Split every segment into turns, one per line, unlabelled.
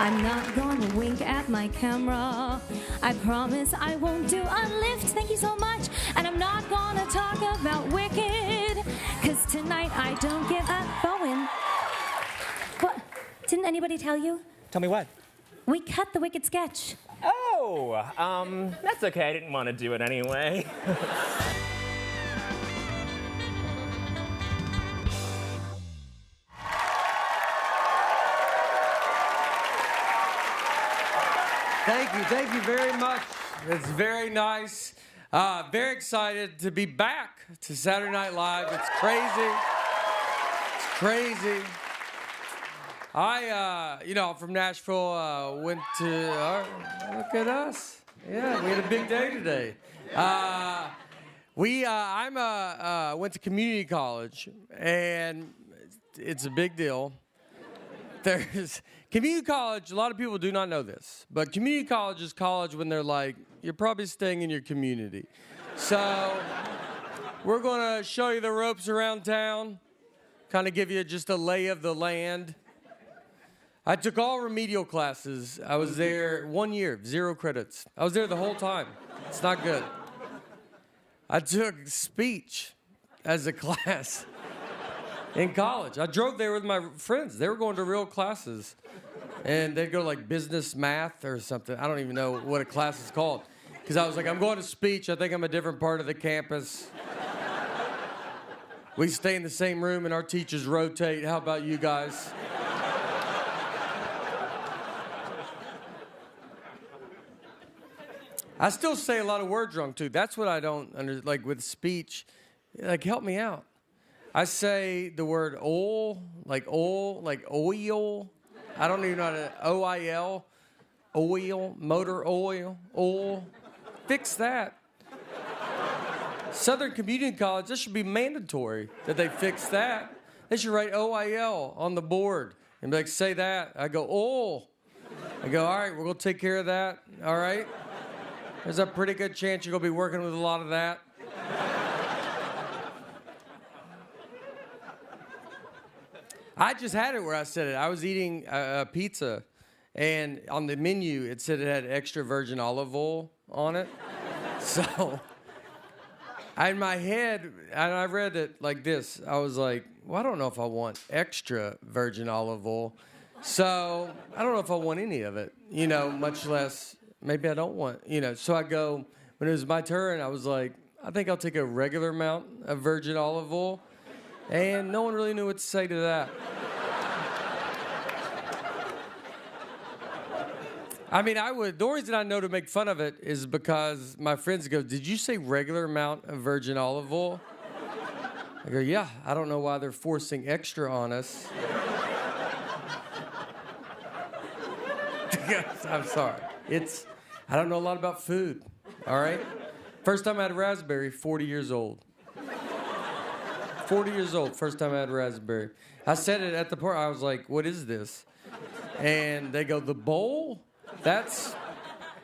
I'm not gonna wink at my camera. I promise I won't do a lift, thank you so much. And I'm not gonna talk about Wicked, cause tonight I don't give a Bowen. What? Didn't anybody tell you?
Tell me what?
We cut the Wicked sketch.
Oh, that's okay. I didn't want to do it anyway.
Thank you very much. It's very nice. Very excited to be back to Saturday Night Live. It's crazy. It's crazy. I'm from Nashville. Went to, look at us. Yeah, we had a big day today. Went to community college, and it's a big deal. There's community college, a lot of people do not know this, but community college is college when they're like, you're probably staying in your community. So we're going to show you the ropes around town, kind of give you just a lay of the land. I took all remedial classes. I was there 1 year, 0 credits. I was there the whole time. It's not good. I took speech as a class in college. I drove there with my friends. They were going to real classes. And they'd go like business math or something. I don't even know what a class is called. Because I was like, I'm going to speech. I think I'm a different part of the campus. We stay in the same room and our teachers rotate. How about you guys? I still say a lot of words wrong, too. That's what I don't like with speech. Like, help me out. I say the word oil, like oil. I don't even know how to, O-I-L, oil, motor oil. Fix that. Southern Community College, this should be mandatory that they fix that. They should write O-I-L on the board and be like, say that. I go, oil. I go, all right, we're going to take care of that, all right? There's a pretty good chance you're going to be working with a lot of that. I just had it where I said it. I was eating a pizza, and on the menu, it said it had extra virgin olive oil on it. So, in my head, and I read it like this. I was like, well, I don't know if I want extra virgin olive oil. So, I don't know if I want any of it, much less, maybe I don't want, So I go, when it was my turn, I was like, I think I'll take a regular amount of virgin olive oil. And no one really knew what to say to that. I mean, the only reason I know to make fun of it is because my friends go, did you say regular amount of virgin olive oil? I go, yeah, I don't know why they're forcing extra on us. I'm sorry. I don't know a lot about food, all right? First time I had raspberry, 40 years old. 40 years old, first time I had raspberry. I said it at the party. I was like, what is this? And they go, the bowl? That's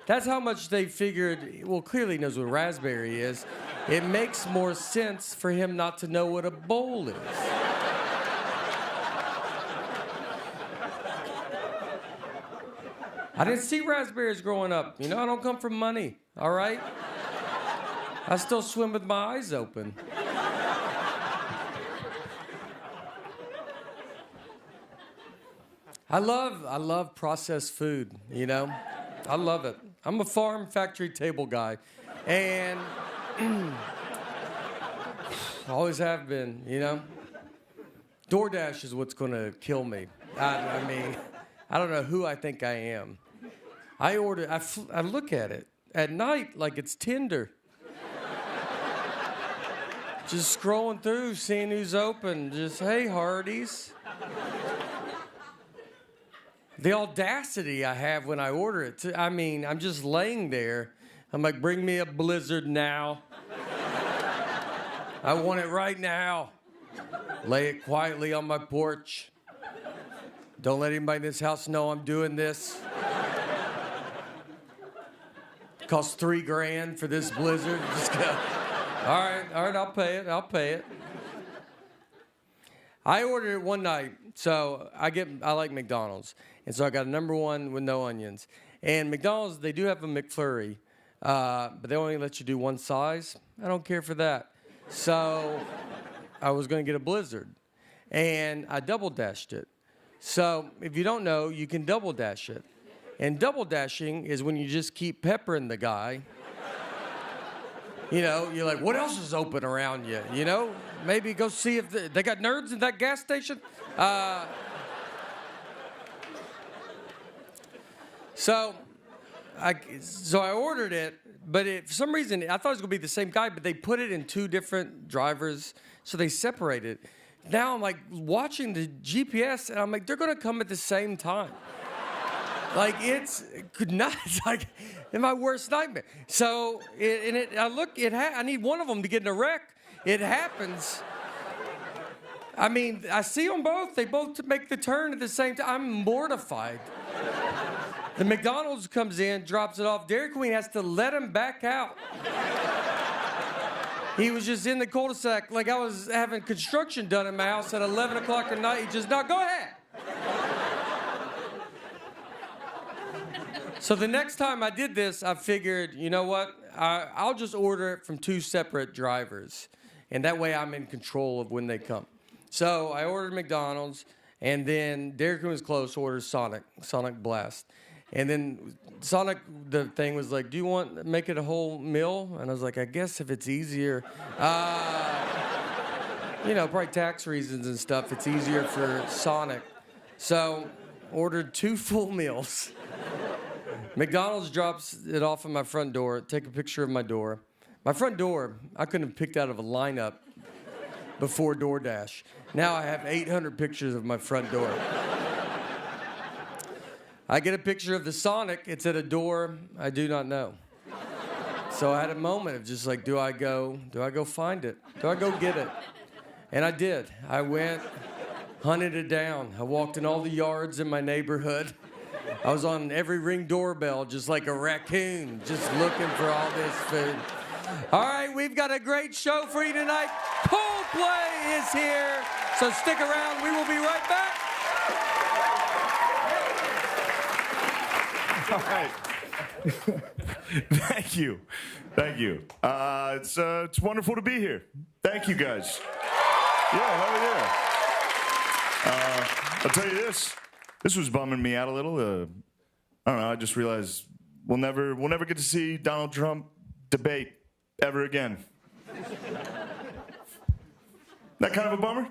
how much they figured, well, clearly he knows what raspberry is. It makes more sense for him not to know what a bowl is. I didn't see raspberries growing up. I don't come from money, all right? I still swim with my eyes open. I love processed food, I love it. I'm a farm factory table guy. And always have been, DoorDash is what's going to kill me. I mean, I don't know who I think I am. I look at it at night like it's Tinder. Just scrolling through, seeing who's open. Just, hey, Hardee's. The audacity I have when I order it. I'm just laying there. I'm like, bring me a Blizzard now. I want it right now. Lay it quietly on my porch. Don't let anybody in this house know I'm doing this. Costs $3,000 for this Blizzard. Just go. All right, I'll pay it. I ordered it one night, so I like McDonald's, and so I got a number one with no onions. And McDonald's, they do have a McFlurry, but they only let you do one size. I don't care for that. So I was going to get a Blizzard, and I double dashed it. So if you don't know, you can double dash it. And double dashing is when you just keep peppering the guy. You know, you're like, what else is open around you? You know, maybe go see if they got nerds in that gas station. So I ordered it, but for some reason, I thought it was going to be the same guy, but they put it in two different drivers, so they separated. Now I'm like watching the GPS, and I'm like, they're going to come at the same time. Like, it's like in my worst nightmare. So, I need one of them to get in a wreck. It happens. I mean, I see them both. They both make the turn at the same time. I'm mortified. The McDonald's comes in, drops it off. Dairy Queen has to let him back out. He was just in the cul-de-sac like I was having construction done in my house at 11 o'clock at night. He just, no, go ahead. So the next time I did this, I figured, you know what? I'll just order it from two separate drivers. And that way I'm in control of when they come. So I ordered McDonald's, and then Dairy Queen was close, ordered Sonic Blast. And then Sonic, the thing was like, do you want to make it a whole meal? And I was like, I guess if it's easier. You know, probably tax reasons and stuff, it's easier for Sonic. So ordered 2 full meals. McDonald's drops it off at my front door, take a picture of my door. My front door, I couldn't have picked out of a lineup before DoorDash. Now I have 800 pictures of my front door. I get a picture of the Sonic, it's at a door I do not know. So I had a moment of just like, do I go find it? Do I go get it? And I did. I went, hunted it down. I walked in all the yards in my neighborhood. I was on every Ring doorbell, just like a raccoon, just looking for all this food. All right, we've got a great show for you tonight. Coldplay is here, so stick around. We will be right back.
All right. Thank you. It's wonderful to be here. Thank you, guys. Yeah, hell yeah. I'll tell you this. This was bumming me out a little. I don't know. I just realized we'll never get to see Donald Trump debate ever again. That kind of a bummer?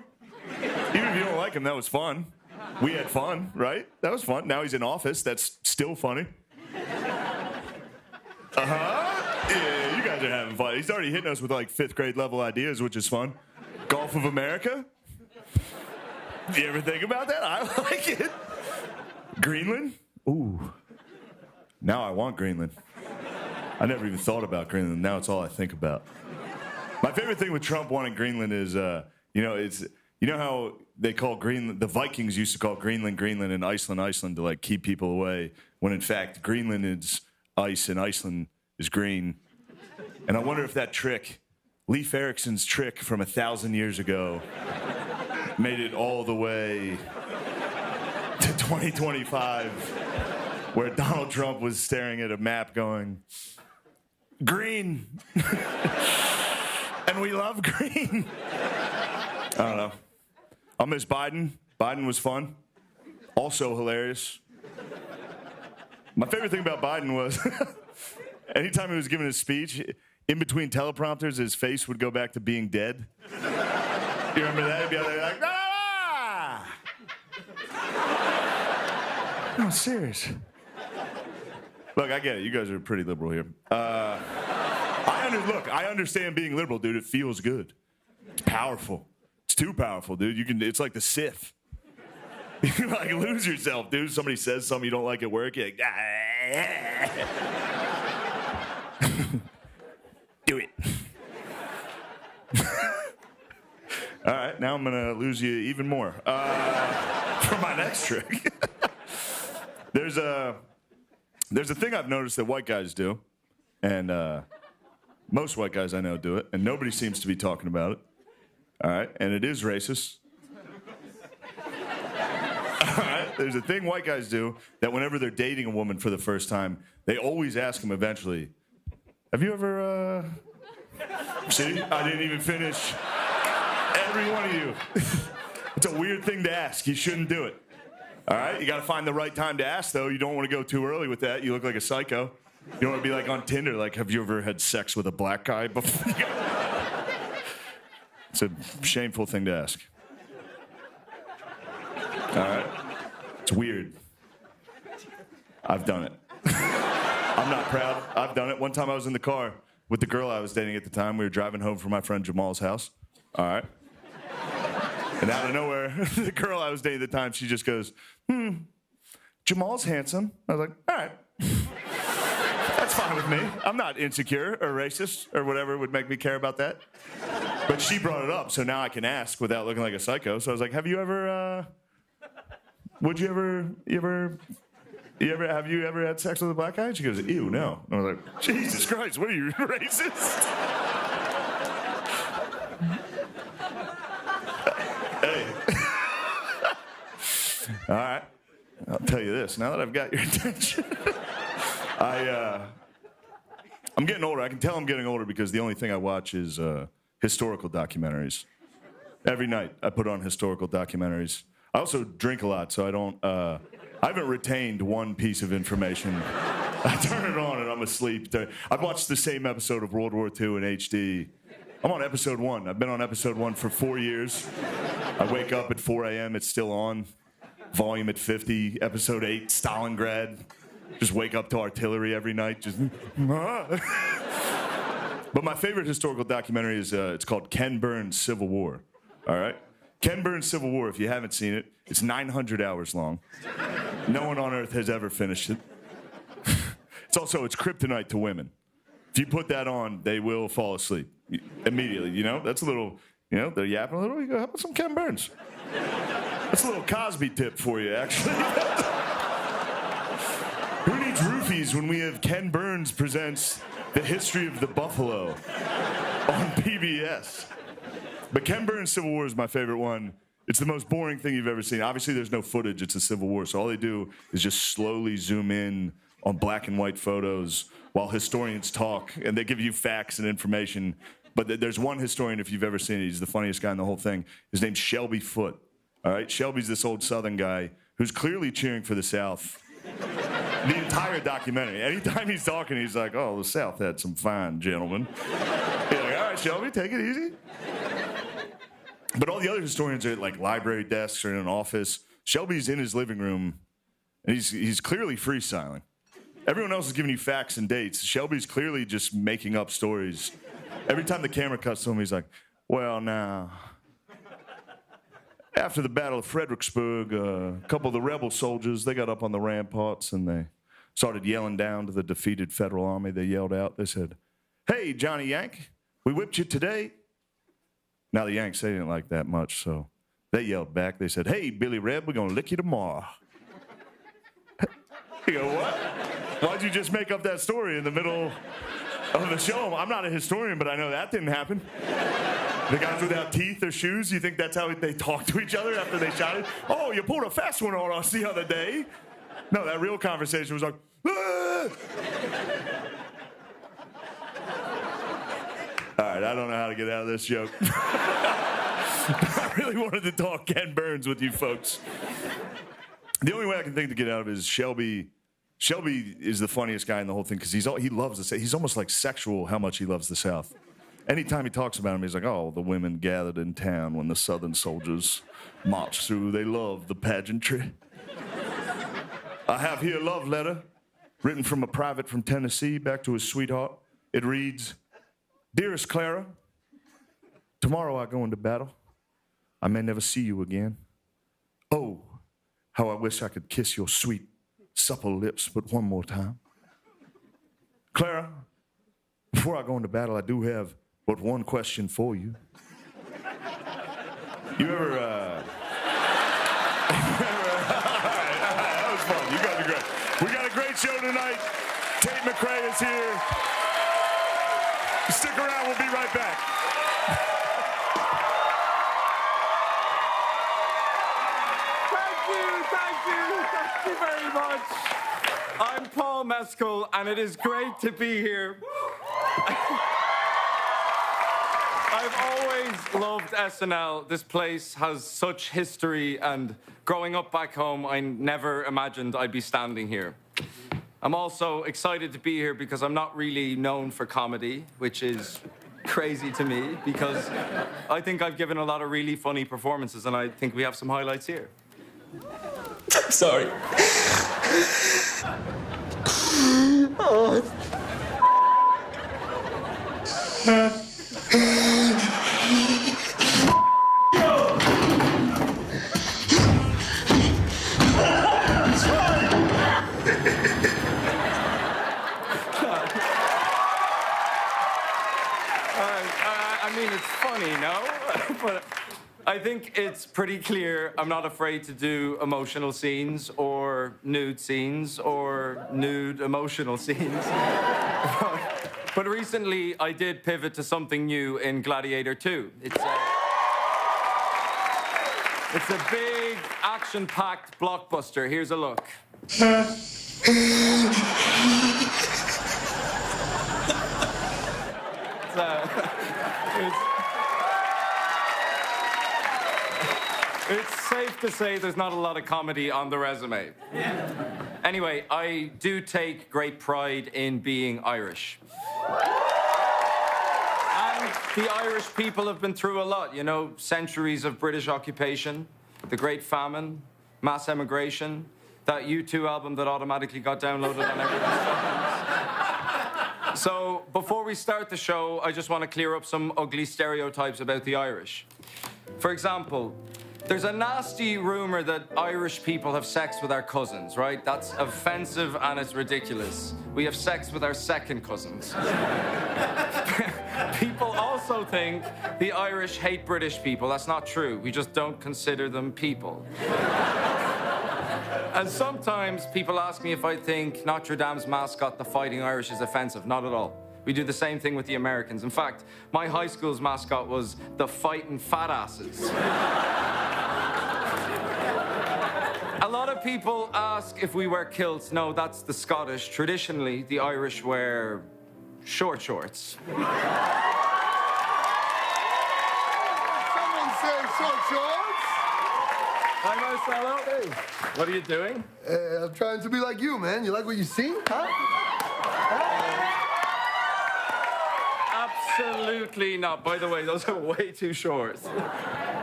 Even if you don't like him, that was fun. We had fun, right? That was fun. Now he's in office. That's still funny. Yeah, you guys are having fun. He's already hitting us with like 5th grade level ideas, which is fun. Gulf of America? Do you ever think about that? I like it. Greenland? Ooh. Now I want Greenland. I never even thought about Greenland. Now it's all I think about. My favorite thing with Trump wanting Greenland is, you know how they call Greenland, the Vikings used to call Greenland, and Iceland to like keep people away, when in fact Greenland is ice and Iceland is green. And I wonder if that trick, Leif Erikson's trick from 1,000 years ago, made it all the way to 2025, where Donald Trump was staring at a map going, green. And we love green. I don't know. I'll miss Biden. Biden was fun. Also hilarious. My favorite thing about Biden was anytime he was giving his speech, in between teleprompters, his face would go back to being dead. You remember that? He'd be like, ah! No, serious. Look, I get it. You guys are pretty liberal here. I understand being liberal, dude. It feels good. It's powerful. It's too powerful, dude. It's like the Sith. You like lose yourself, dude. Somebody says something you don't like at work, you're like, ah. Do it. All right, now I'm gonna lose you even more for my next trick. There's a thing I've noticed that white guys do, and most white guys I know do it, and nobody seems to be talking about it. All right, and it is racist. There's a thing white guys do that whenever they're dating a woman for the first time, they always ask them eventually, have you ever, See, I didn't even finish. Every one of you. It's a weird thing to ask. You shouldn't do it. All right? You got to find the right time to ask, though. You don't want to go too early with that. You look like a psycho. You don't want to be like on Tinder, like, have you ever had sex with a black guy before? It's a shameful thing to ask. All right? It's weird. I've done it. I'm not proud. I've done it. One time I was in the car with the girl I was dating at the time. We were driving home from my friend Jamal's house. All right? And out of nowhere, the girl I was dating at the time, she just goes, Jamal's handsome. I was like, all right. That's fine with me. I'm not insecure or racist or whatever would make me care about that. But she brought it up, so now I can ask without looking like a psycho. So I was like, have you ever had sex with a black guy? And she goes, ew, no. And I was like, Jesus Christ, what are you, racist? Hey. All right. I'll tell you this. Now that I've got your attention, I'm getting older. I can tell I'm getting older because the only thing I watch is historical documentaries. Every night I put on historical documentaries. I also drink a lot, so I haven't retained one piece of information. I turn it on and I'm asleep. I've watched the same episode of World War II in HD. I'm on episode 1. I've been on episode 1 for 4 years. I wake up at 4 a.m. It's still on. Volume at 50. Episode 8, Stalingrad. Just wake up to artillery every night. Just. But my favorite historical documentary is it's called Ken Burns' Civil War. All right? Ken Burns' Civil War, if you haven't seen it, it's 900 hours long. No one on earth has ever finished it. It's kryptonite to women. If you put that on, they will fall asleep immediately, you know? That's a little, you know, they're yapping a little. You go, how about some Ken Burns? That's a little Cosby tip for you, actually. Who needs roofies when we have Ken Burns presents The History of the Buffalo on PBS? But Ken Burns' Civil War is my favorite one. It's the most boring thing you've ever seen. Obviously, there's no footage. It's a civil war. So all they do is just slowly zoom in on black and white photos while historians talk. And they give you facts and information. But there's one historian, if you've ever seen it, he's the funniest guy in the whole thing. His name's Shelby Foote. All right? Shelby's this old Southern guy who's clearly cheering for the South. The entire documentary. Anytime he's talking, he's like, oh, the South had some fine gentlemen. You're like, all right, Shelby, take it easy. But all the other historians are at like library desks or in an office. Shelby's in his living room, and he's clearly freestyling. Everyone else is giving you facts and dates. Shelby's clearly just making up stories. Every time the camera cuts to him, he's like, well, now, after the Battle of Fredericksburg, a couple of the rebel soldiers, they got up on the ramparts and they started yelling down to the defeated Federal Army. They yelled out, they said, hey, Johnny Yank, we whipped you today. Now, the Yanks, they didn't like that much, so they yelled back. They said, hey, Billy Reb, we're going to lick you tomorrow. You go, what? Why'd you just make up that story in the middle of the show? I'm not a historian, but I know that didn't happen. The guys without teeth or shoes, you think that's how they talk to each other after they shot it? Oh, you pulled a fast one on us the other day. No, that real conversation was like, ah! All right, I don't know how to get out of this joke. I really wanted to talk Ken Burns with you folks. The only way I can think to get out of it is Shelby. Shelby is the funniest guy in the whole thing because he loves the South. He's almost like sexual how much he loves the South. Anytime he talks about him, he's like, oh, the women gathered in town when the Southern soldiers marched through. They loved the pageantry. I have here a love letter written from a private from Tennessee back to his sweetheart. It reads, Dearest Clara, tomorrow I go into battle. I may never see you again. Oh, how I wish I could kiss your sweet, supple lips but one more time. Clara, before I go into battle, I do have but one question for you. You ever, that was fun. You guys are great. We got a great show tonight. Tate McRae is here. Stick around, we'll be right back.
Thank you. very much. I'm Paul Mescal, and it is great to be here. I've always loved SNL. This place has such history, and growing up back home, I never imagined I'd be standing here. I'm also excited to be here because I'm not really known for comedy, which is crazy to me because I think I've given a lot of really funny performances, and I think we have some highlights here.
Sorry. Oh.
I mean, it's funny, no? But I think it's pretty clear I'm not afraid to do emotional scenes or nude scenes or nude emotional scenes. But recently, I did pivot to something new in Gladiator 2. It's a big, action-packed blockbuster. Here's a look. It's safe to say there's not a lot of comedy on the resume. Anyway, I do take great pride in being Irish. And the Irish people have been through a lot, you know, centuries of British occupation, the Great Famine, mass emigration, that U2 album that automatically got downloaded on everyone's phones. So, before we start the show, I just want to clear up some ugly stereotypes about the Irish. For example, there's a nasty rumor that Irish people have sex with our cousins, right? That's offensive and it's ridiculous. We have sex with our second cousins. People also think the Irish hate British people. That's not true. We just don't consider them people. And sometimes people ask me if I think Notre Dame's mascot, the Fighting Irish, is offensive. Not at all. We do the same thing with the Americans. In fact, my high school's mascot was the Fighting Fat Asses. A lot of people ask if we wear kilts. No, that's the Scottish. Traditionally, the Irish wear short shorts.
Someone say short shorts.
Hi, Marcelo.
Hey.
What are you doing?
I'm trying to be like you, man. You like what you see, huh?
Absolutely not. By the way, those are way too short.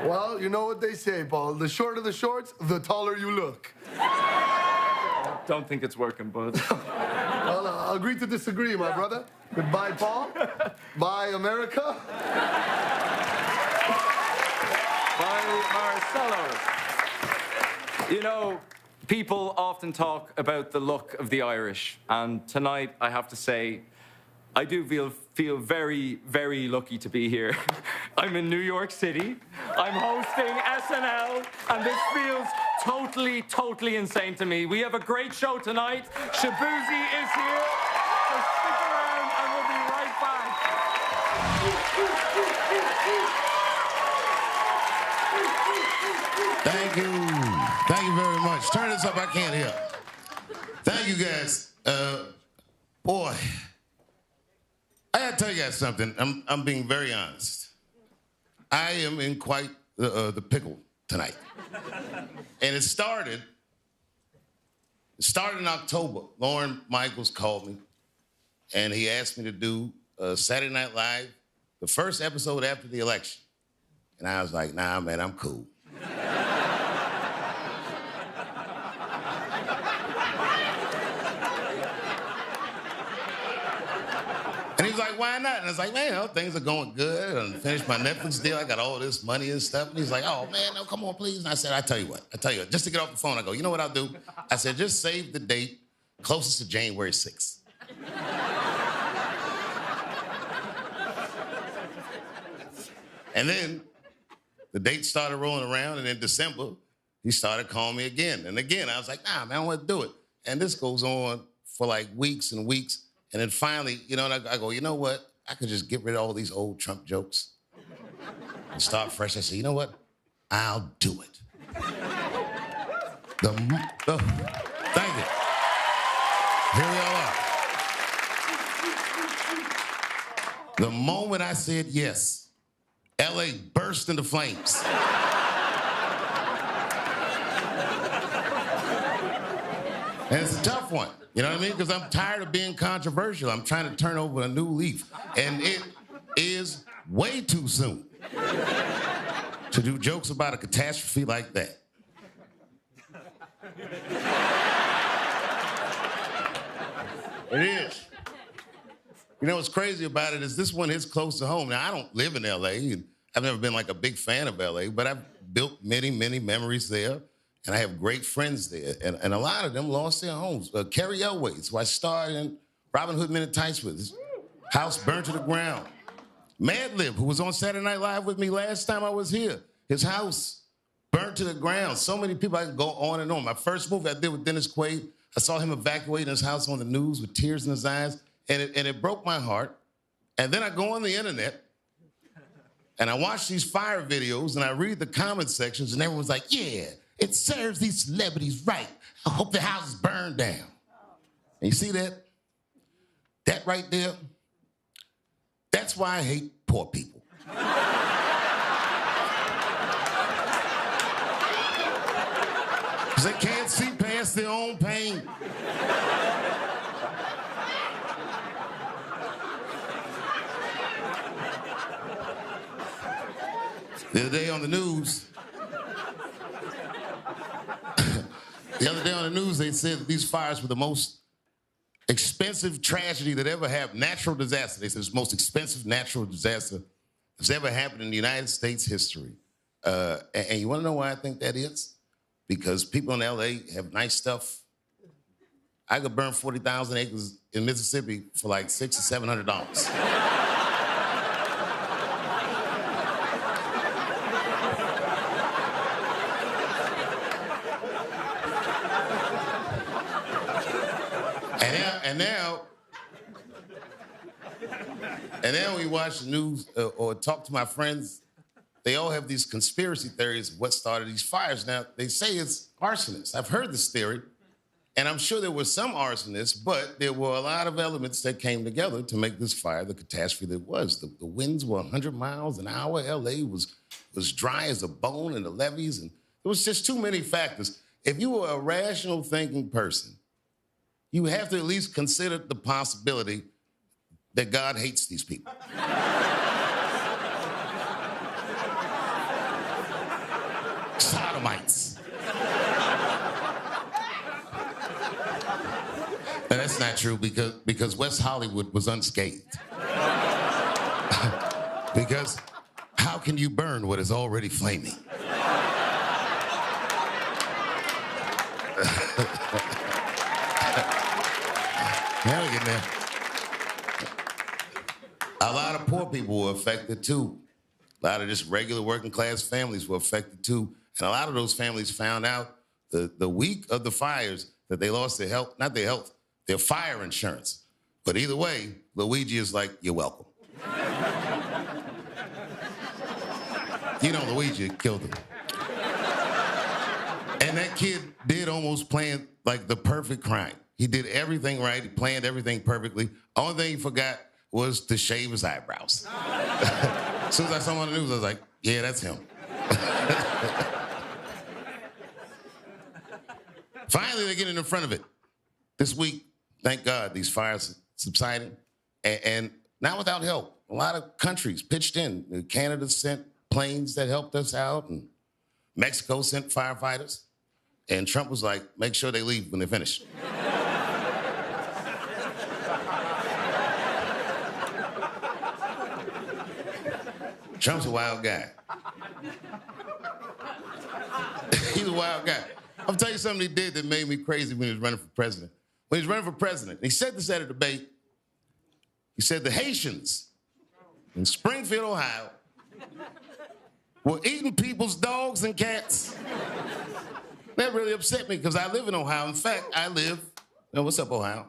Well, you know what they say, Paul. The shorter the shorts, the taller you look.
Don't think it's working, bud.
Well, I'll agree to disagree, my brother. Goodbye, Paul. Bye, America.
Bye, Marcelo. You know, people often talk about the look of the Irish, and tonight I have to say, I do feel very, very lucky to be here. I'm in New York City. I'm hosting SNL, and this feels totally, totally insane to me. We have a great show tonight. Shaboozey is here. So stick around, and we'll be right back.
Thank you. Thank you very much. Turn this up. I can't hear. Thank you, guys. Boy, I gotta tell you guys something. I'm being very honest. I am in quite the pickle tonight. And it started in October. Lorne Michaels called me, and he asked me to do Saturday Night Live, the first episode after the election. And I was like, nah, man, I'm cool. And he was like, why not? And I was like, man, you know, things are going good. I finished my Netflix deal. I got all this money and stuff. And he's like, oh, man, no, come on, please. And I said, I tell you what, just to get off the phone, I go, you know what I'll do? I said, just save the date closest to January 6th. And then the date started rolling around, and in December, he started calling me again. And again, I was like, nah, man, I don't want to do it. And this goes on for like weeks and weeks. And then finally, you know, and I go, you know what? I could just get rid of all these old Trump jokes and start fresh. I said, you know what? I'll do it. Thank Here we all are. The moment I said yes, LA burst into flames. And it's a tough one, you know what I mean? Because I'm tired of being controversial. I'm trying to turn over a new leaf. And it is way too soon to do jokes about a catastrophe like that. It is. You know what's crazy about it is this one is close to home. Now, I don't live in LA, and I've never been like a big fan of LA, but I've built many, many memories there, and I have great friends there, and a lot of them lost their homes. Cary Elwes, who I starred in Robin Hood Men in Tights with, his house burned to the ground. Madlib, who was on Saturday Night Live with me last time I was here, his house burned to the ground. So many people, I can go on and on. My first movie I did with Dennis Quaid, I saw him evacuating his house on the news with tears in his eyes, and it broke my heart. And then I go on the internet, and I watch these fire videos, and I read the comment sections, and everyone's like, yeah, it serves these celebrities right. I hope their houses burn down. And you see that? That right there? That's why I hate poor people. Because they can't see past their own pain. The other day on the news, they said that these fires were the most expensive tragedy that ever happened. Natural disaster. They said it's the most expensive natural disaster that's ever happened in the United States history. And you want to know why I think that is? Because people in LA have nice stuff. I could burn 40,000 acres in Mississippi for like $600 or $700. And now when you watch the news or talk to my friends, they all have these conspiracy theories of what started these fires. Now, they say it's arsonists. I've heard this theory, and I'm sure there were some arsonists, but there were a lot of elements that came together to make this fire the catastrophe that it was. The winds were 100 miles an hour. LA was dry as a bone in the levees, and there was just too many factors. If you were a rational thinking person, you have to at least consider the possibility that God hates these people. Sodomites. Now, that's not true because West Hollywood was unscathed. Because how can you burn what is already flaming? Now we get there. A lot of poor people were affected too. A lot of just regular working class families were affected too. And a lot of those families found out the week of the fires that they lost their health, not their health, their fire insurance. But either way, Luigi is like, you're welcome. You know, Luigi killed him. And that kid did almost plan like the perfect crime. He did everything right. He planned everything perfectly. Only thing he forgot was to shave his eyebrows. As soon as I saw him on the news, I was like, yeah, that's him. Finally, they're getting in front of it. This week, thank God, these fires subsided. And not without help. A lot of countries pitched in. Canada sent planes that helped us out, and Mexico sent firefighters. And Trump was like, make sure they leave when they're finished. Trump's a wild guy. He's a wild guy. I'll tell you something he did that made me crazy when he was running for president. When he was running for president, he said this at a debate. He said the Haitians in Springfield, Ohio, were eating people's dogs and cats. That really upset me because I live in Ohio. In fact, what's up, Ohio?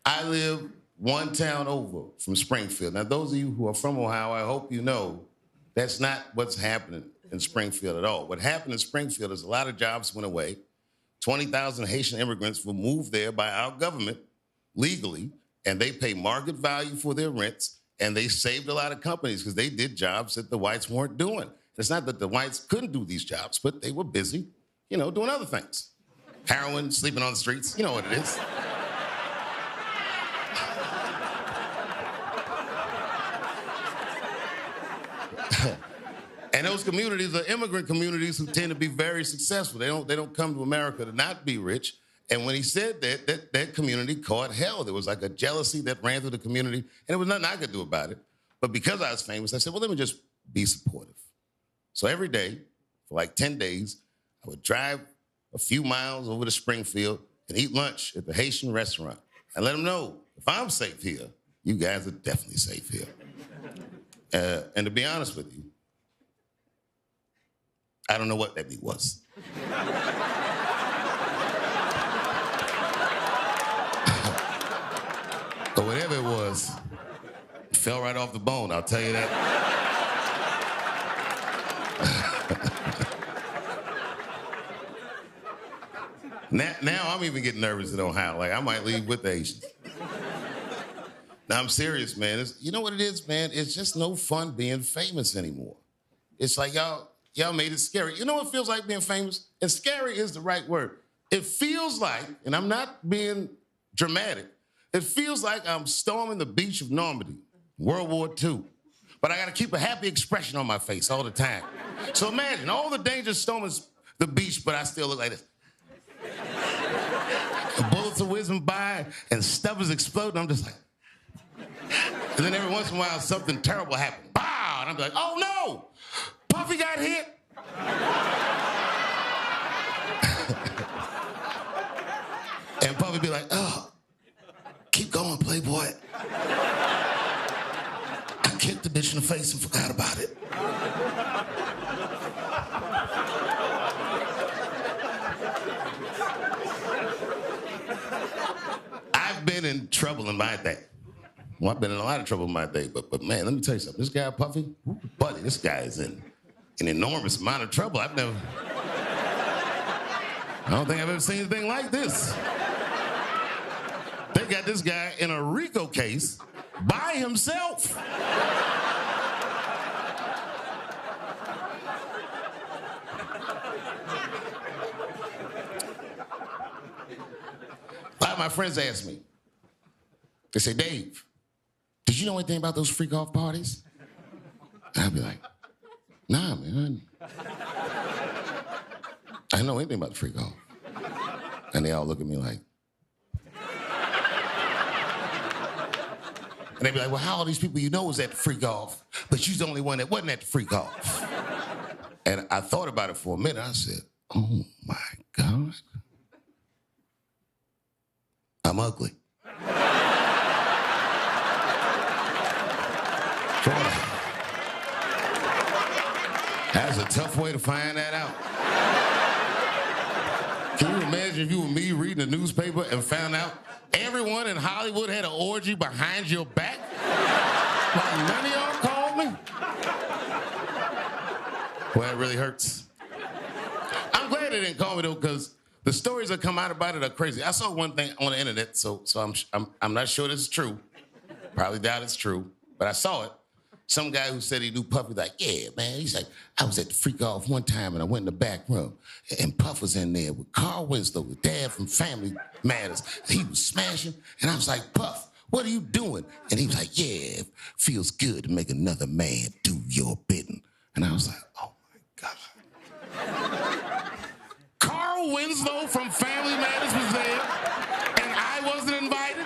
I live one town over from Springfield. Now, those of you who are from Ohio, I hope you know that's not what's happening in Springfield at all. What happened in Springfield is a lot of jobs went away. 20,000 Haitian immigrants were moved there by our government legally, and they pay market value for their rents, and they saved a lot of companies because they did jobs that the whites weren't doing. It's not that the whites couldn't do these jobs, but they were busy, doing other things. Heroin, sleeping on the streets, you know what it is. And those communities are immigrant communities who tend to be very successful. They don't come to America to not be rich. And when he said that community caught hell. There was like a jealousy that ran through the community, and there was nothing I could do about it. But because I was famous, I said, well, let me just be supportive. So every day, for like 10 days, I would drive a few miles over to Springfield and eat lunch at the Haitian restaurant. And let them know, if I'm safe here, you guys are definitely safe here. And to be honest with you, I don't know what that beat was. But whatever it was, it fell right off the bone, I'll tell you that. Now I'm even getting nervous in Ohio. Like, I might leave with the Haitians. Now, I'm serious, man. You know what it is, man? It's just no fun being famous anymore. It's like y'all made it scary. You know what it feels like being famous? And scary is the right word. It feels like, and I'm not being dramatic, it feels like I'm storming the beach of Normandy, World War II. But I gotta keep a happy expression on my face all the time. So imagine, all the danger storming the beach, but I still look like this. The bullets are whizzing by and stuff is exploding. I'm just like, and then every once in a while, something terrible happens. Bow! And I'm like, oh no! Puffy got hit. And Puffy be like, oh, keep going, Playboy. I kicked the bitch in the face and forgot about it. I've been in trouble in my day. Well, I've been in a lot of trouble in my day, but man, let me tell you something. This guy, Puffy, buddy, this guy is in an enormous amount of trouble. I don't think I've ever seen anything like this. They got this guy in a RICO case by himself. A lot of my friends ask me, they say, Dave, did you know anything about those freak-off parties? And I'd be like, nah, man. I didn't know anything about the freak-off. And they all look at me like. And they'd be like, well, how all these people you know was at the freak-off, but you're the only one that wasn't at the freak-off? And I thought about it for a minute. I said, oh, my God. I'm ugly. That's a tough way to find that out. Can you imagine if you were me reading the newspaper and found out everyone in Hollywood had an orgy behind your back? Like none of y'all called me? Well, it really hurts. I'm glad they didn't call me though, because the stories that come out about it are crazy. I saw one thing on the internet, so I'm not sure this is true. Probably doubt it's true, but I saw it. Some guy who said he knew Puffy, like, yeah, man. He's like, I was at the freak off one time and I went in the back room and Puff was in there with Carl Winslow, the dad from Family Matters. He was smashing and I was like, Puff, what are you doing? And he was like, yeah, it feels good to make another man do your bidding. And I was like, oh my God. Carl Winslow from Family Matters was there and I wasn't invited?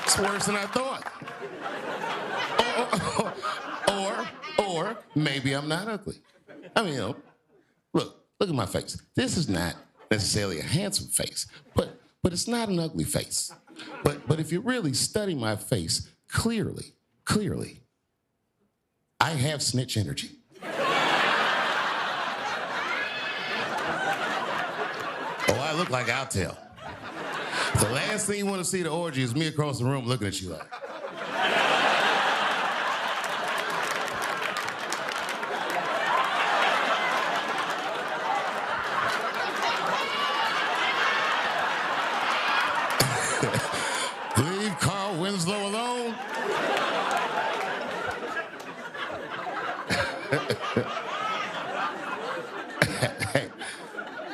It's worse than I thought. Or maybe I'm not ugly. I mean, look at my face. This is not necessarily a handsome face, but it's not an ugly face. But if you really study my face clearly, I have snitch energy. Oh, I look like I'll tell. The last thing you want to see at the orgy is me across the room looking at you like.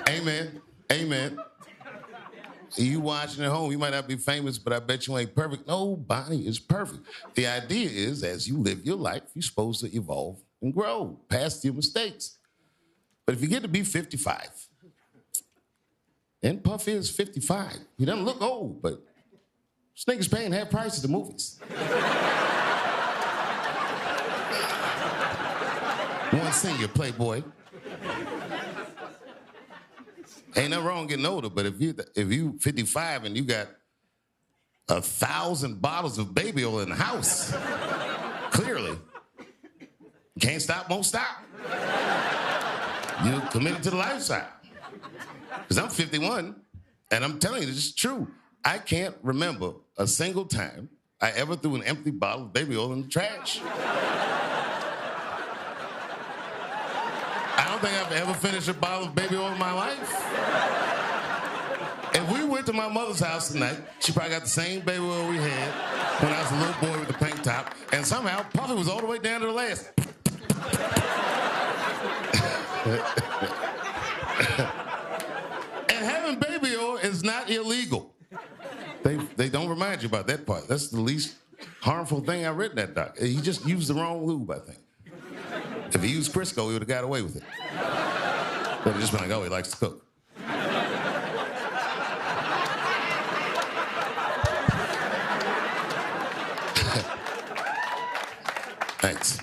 Amen. Amen. You watching at home, you might not be famous, but I bet you ain't perfect. Nobody is perfect. The idea is, as you live your life, you're supposed to evolve and grow past your mistakes. But if you get to be 55, and Puff is 55, he doesn't look old, but this nigga's paying half price at the movies. One senior, Playboy. Ain't nothing wrong getting older, but if you 55 and you got 1,000 bottles of baby oil in the house, clearly, can't stop, won't stop. You committed to the lifestyle. Because I'm 51, and I'm telling you, this is true. I can't remember a single time I ever threw an empty bottle of baby oil in the trash. I don't think I've ever finished a bottle of baby oil in my life. If we went to my mother's house tonight, she probably got the same baby oil we had when I was a little boy with the pink top, and somehow Puffy was all the way down to the last. And having baby oil is not illegal. They don't remind you about that part. That's the least harmful thing I read in that doc. He just used the wrong lube, I think. If he used Crisco, he would have got away with it. But he just been like, oh, he likes to cook. Thanks.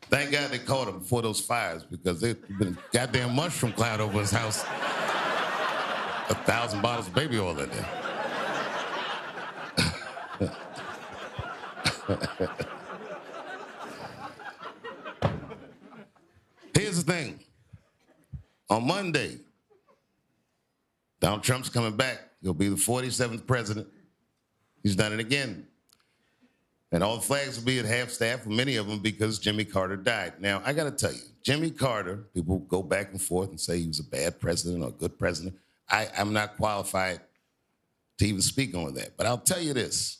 Thank God they caught him before those fires, because there'd been a goddamn mushroom cloud over his house. 1,000 bottles of baby oil in there. Here's the thing. On Monday, Donald Trump's coming back. He'll be the 47th president. He's done it again. And all the flags will be at half-staff, many of them because Jimmy Carter died. Now, I got to tell you, Jimmy Carter, people go back and forth and say he was a bad president or a good president. I'm not qualified to even speak on that. But I'll tell you this.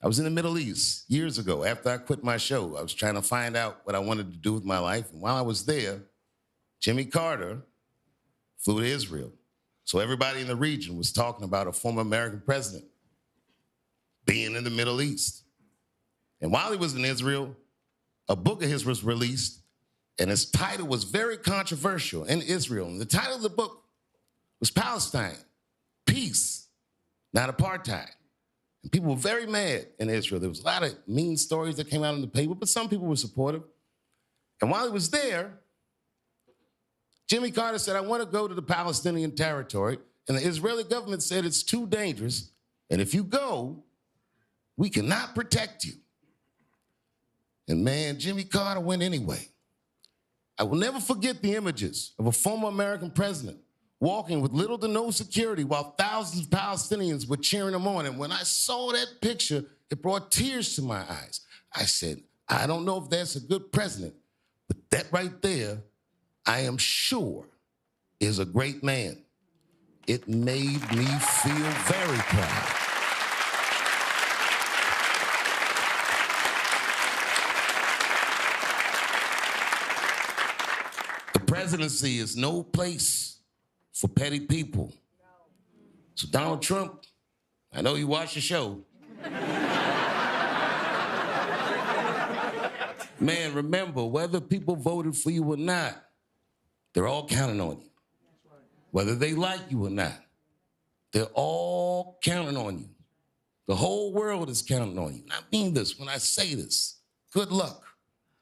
I was in the Middle East years ago. After I quit my show, I was trying to find out what I wanted to do with my life. And while I was there, Jimmy Carter flew to Israel. So everybody in the region was talking about a former American president being in the Middle East. And while he was in Israel, a book of his was released, and its title was very controversial in Israel. And the title of the book was Palestine, Peace, Not Apartheid. And people were very mad in Israel. There was a lot of mean stories that came out in the paper, but some people were supportive. And while he was there, Jimmy Carter said, I want to go to the Palestinian territory. And the Israeli government said it's too dangerous. And if you go, we cannot protect you. And man, Jimmy Carter went anyway. I will never forget the images of a former American president walking with little to no security while thousands of Palestinians were cheering him on. And when I saw that picture, it brought tears to my eyes. I said, I don't know if that's a good president, but that right there, I am sure, is a great man. It made me feel very proud. The presidency is no place for petty people. So Donald Trump, I know you watch the show. Man, remember, whether people voted for you or not, they're all counting on you. Whether they like you or not, they're all counting on you. The whole world is counting on you. And I mean this when I say this. Good luck.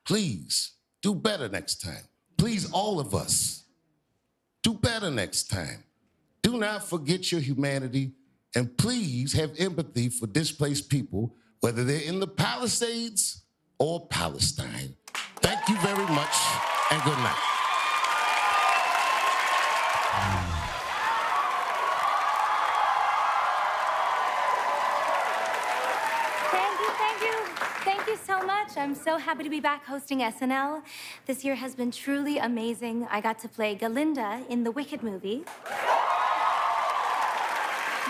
Please do better next time. Please, all of us, do better next time. Do not forget your humanity, and please have empathy for displaced people, whether they're in the Palisades or Palestine. Thank you very much, and good night.
Thank you, thank you. Thank you so much. I'm so happy to be back hosting SNL. This year has been truly amazing. I got to play Galinda in the Wicked movie,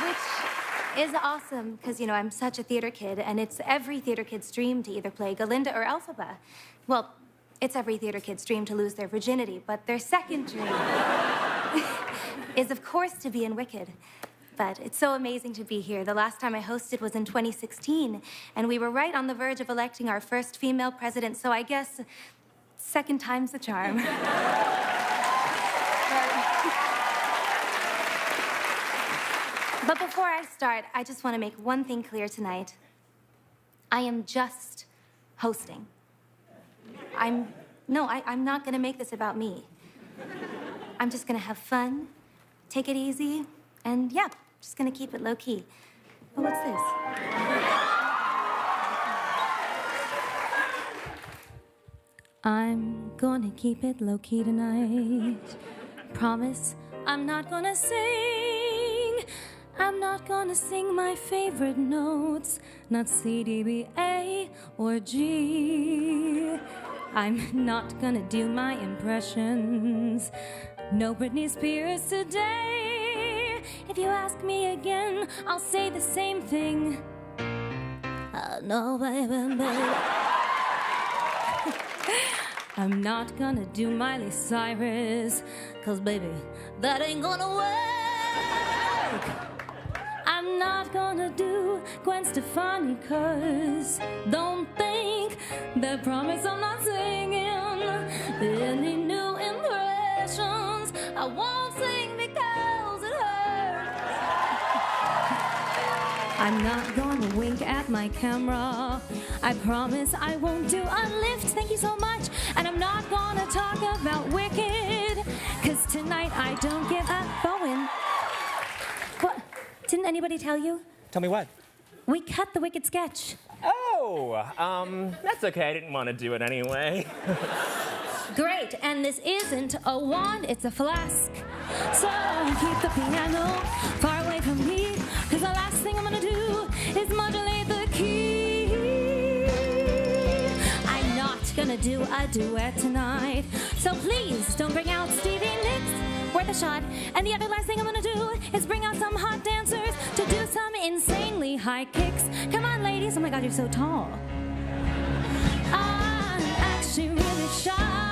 which is awesome because, you know, I'm such a theater kid, and it's every theater kid's dream to either play Galinda or Elphaba. Well, it's every theater kid's dream to lose their virginity, but their second dream is, of course, to be in Wicked. But it's so amazing to be here. The last time I hosted was in 2016, and we were right on the verge of electing our first female president, so I guess second time's the charm. But before I start, I just want to make one thing clear tonight. I am just hosting. I'm not going to make this about me. I'm just going to have fun, take it easy, and yeah, just gonna keep it low-key. Oh, what's this? I'm gonna keep it low-key tonight. Promise I'm not gonna sing. I'm not gonna sing my favorite notes, not C, D, B, A, or G. I'm not gonna do my impressions. No Britney Spears today. If you ask me again, I'll say the same thing. No, baby, baby. I'm not gonna do Miley Cyrus, 'cause baby, that ain't gonna work. I'm not gonna do Gwen Stefani, 'cause don't think that promise I'm not singing any new impressions. I won't sing because it hurts. I'm not gonna wink at my camera. I promise I won't do a lift, thank you so much. And I'm not gonna talk about Wicked, 'cause tonight I don't give a Bowen. What? Didn't anybody tell you?
Tell me what?
We cut the Wicked sketch.
Oh, that's okay. I didn't want to do it anyway.
Great, and this isn't a wand, it's a flask. So keep the piano far away from me, 'cause the last thing I'm gonna do is modulate the key. I'm not gonna do a duet tonight, so please don't bring out Stevie Nicks. Worth a shot. And the other last thing I'm gonna do is bring out some hot dancers to do some insanely high kicks. Come on, ladies. Oh my God, you're so tall. I'm actually really shy.